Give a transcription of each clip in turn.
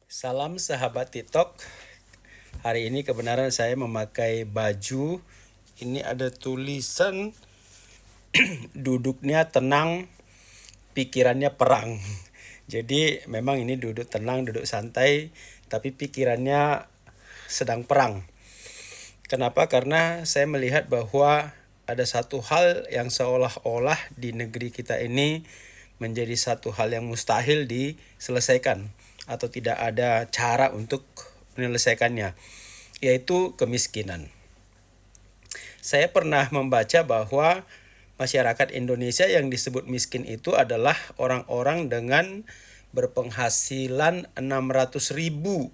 Salam sahabat TikTok. Hari ini kebenaran saya memakai baju. Ini ada tulisan duduknya tenang, pikirannya perang. Jadi memang ini duduk tenang, duduk santai, tapi pikirannya sedang perang. Kenapa? Karena saya melihat bahwa ada satu hal yang seolah-olah di negeri kita ini menjadi satu hal yang mustahil diselesaikan atau tidak ada cara untuk menyelesaikannya, yaitu kemiskinan. Saya pernah membaca bahwa masyarakat Indonesia yang disebut miskin itu adalah orang-orang dengan berpenghasilan 600.000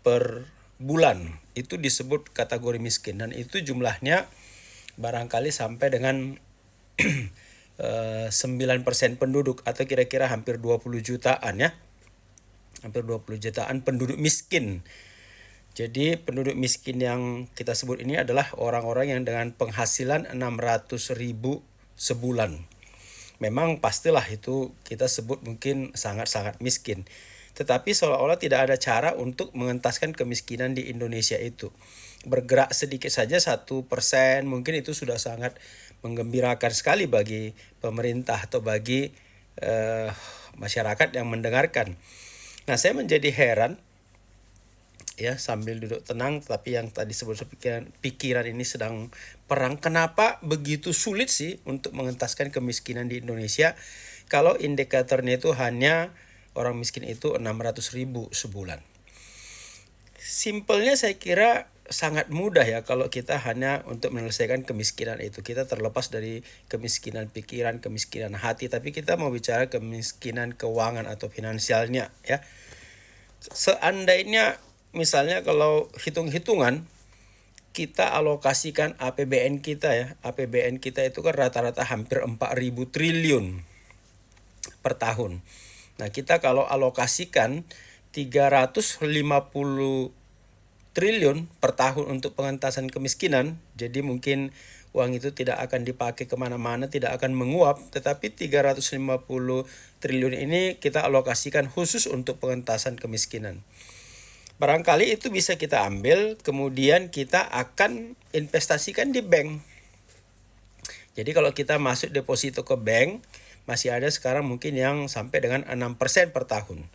per bulan. Itu disebut kategori miskin, dan itu jumlahnya barangkali sampai dengan 9% penduduk atau kira-kira hampir 20 jutaan ya. Hampir 20 jutaan penduduk miskin. Jadi penduduk miskin yang kita sebut ini adalah orang-orang yang dengan penghasilan 600.000 sebulan. Memang pastilah itu kita sebut mungkin sangat-sangat miskin. Tetapi seolah-olah tidak ada cara untuk mengentaskan kemiskinan di Indonesia itu. Bergerak sedikit saja 1% mungkin itu sudah sangat menggembirakan sekali bagi pemerintah atau bagi masyarakat yang mendengarkan. Nah, saya menjadi heran ya sambil duduk tenang, tapi yang tadi sebut pikiran ini sedang perang. Kenapa begitu sulit sih untuk mengentaskan kemiskinan di Indonesia kalau indikatornya itu hanya orang miskin itu 600.000 sebulan? Simpelnya saya kira sangat mudah ya kalau kita hanya untuk menyelesaikan kemiskinan itu. Kita terlepas dari kemiskinan pikiran, kemiskinan hati, tapi kita mau bicara kemiskinan keuangan atau finansialnya ya. Seandainya misalnya kalau hitung-hitungan kita alokasikan APBN kita ya. APBN kita itu kan rata-rata hampir 4.000 triliun per tahun. Nah, kita kalau alokasikan 350 triliun per tahun untuk pengentasan kemiskinan, jadi mungkin uang itu tidak akan dipakai kemana-mana, tidak akan menguap, tetapi 350 triliun ini kita alokasikan khusus untuk pengentasan kemiskinan. Barangkali itu bisa kita ambil, kemudian kita akan investasikan di bank. Jadi kalau kita masuk deposito ke bank, masih ada sekarang mungkin yang sampai dengan 6% per tahun.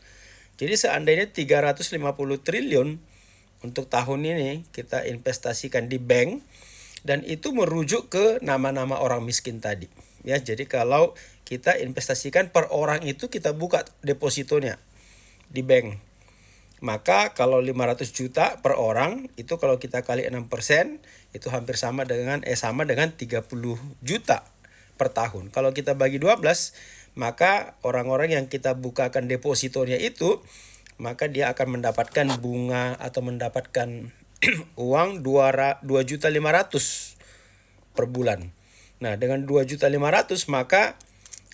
Jadi seandainya 350 triliun untuk tahun ini kita investasikan di bank, dan itu merujuk ke nama-nama orang miskin tadi. Ya, jadi kalau kita investasikan per orang itu kita buka depositonya di bank. Maka kalau 500 juta per orang itu kalau kita kali 6% itu hampir sama dengan 30 juta per tahun. Kalau kita bagi 12, maka orang-orang yang kita bukakan depositonya itu, maka dia akan mendapatkan bunga atau mendapatkan uang 2.500.000 per bulan. Nah, dengan 2.500.000 maka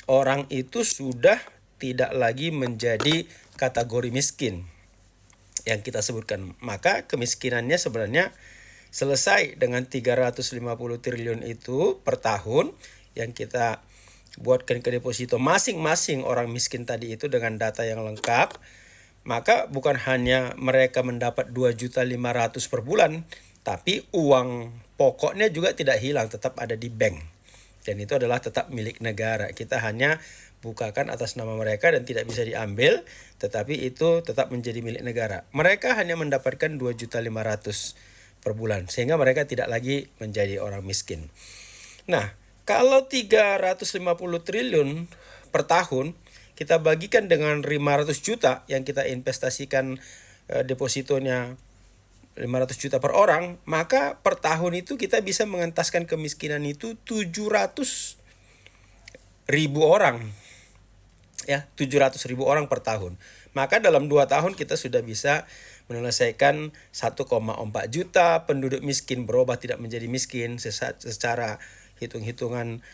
orang itu sudah tidak lagi menjadi kategori miskin yang kita sebutkan. Maka kemiskinannya sebenarnya selesai dengan 350 triliun itu per tahun yang kita buatkan ke deposito masing-masing orang miskin tadi itu dengan data yang lengkap. Maka bukan hanya mereka mendapat 2.500.000 per bulan, tapi uang pokoknya juga tidak hilang, tetap ada di bank. Dan itu adalah tetap milik negara. Kita hanya bukakan atas nama mereka dan tidak bisa diambil, tetapi itu tetap menjadi milik negara. Mereka hanya mendapatkan 2.500.000 per bulan, sehingga mereka tidak lagi menjadi orang miskin. Nah, kalau 350 triliun per tahun, kita bagikan dengan 500 juta yang kita investasikan depositonya 500 juta per orang, maka per tahun itu kita bisa mengentaskan kemiskinan itu 700.000 orang. Ya, 700.000 orang per tahun. Maka dalam 2 tahun kita sudah bisa menyelesaikan 1,4 juta penduduk miskin berubah tidak menjadi miskin secara hitung-hitungan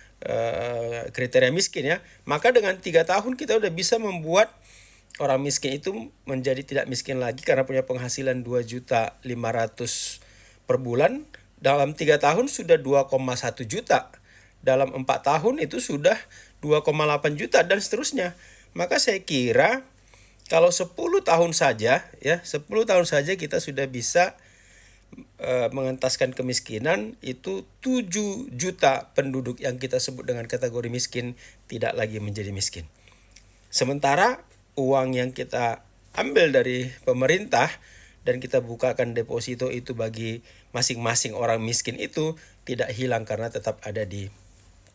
kriteria miskin ya. Maka dengan 3 tahun kita udah bisa membuat orang miskin itu menjadi tidak miskin lagi karena punya penghasilan 2.500.000 per bulan. Dalam 3 tahun sudah 2,1 juta. Dalam 4 tahun itu sudah 2,8 juta dan seterusnya. Maka saya kira Kalau 10 tahun saja ya, 10 tahun saja kita sudah bisa mengentaskan kemiskinan. Itu 7 juta penduduk yang kita sebut dengan kategori miskin tidak lagi menjadi miskin. Sementara uang yang kita ambil dari pemerintah dan kita bukakan deposito itu bagi masing-masing orang miskin itu tidak hilang karena tetap ada di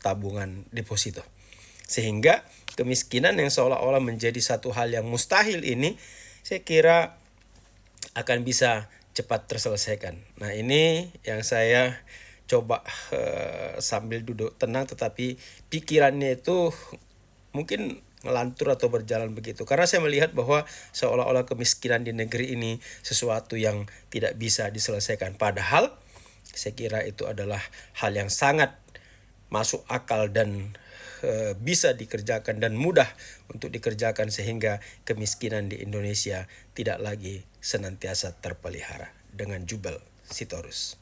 tabungan deposito. Sehingga kemiskinan yang seolah-olah menjadi satu hal yang mustahil ini saya kira akan bisa cepat terselesaikan. Nah, ini yang saya coba sambil duduk tenang, tetapi pikirannya itu mungkin ngelantur atau berjalan begitu. Karena saya melihat bahwa seolah-olah kemiskinan di negeri ini sesuatu yang tidak bisa diselesaikan. Padahal saya kira itu adalah hal yang sangat masuk akal dan bisa dikerjakan dan mudah untuk dikerjakan sehingga kemiskinan di Indonesia tidak lagi senantiasa terpelihara. Dengan Jubel Sitorus.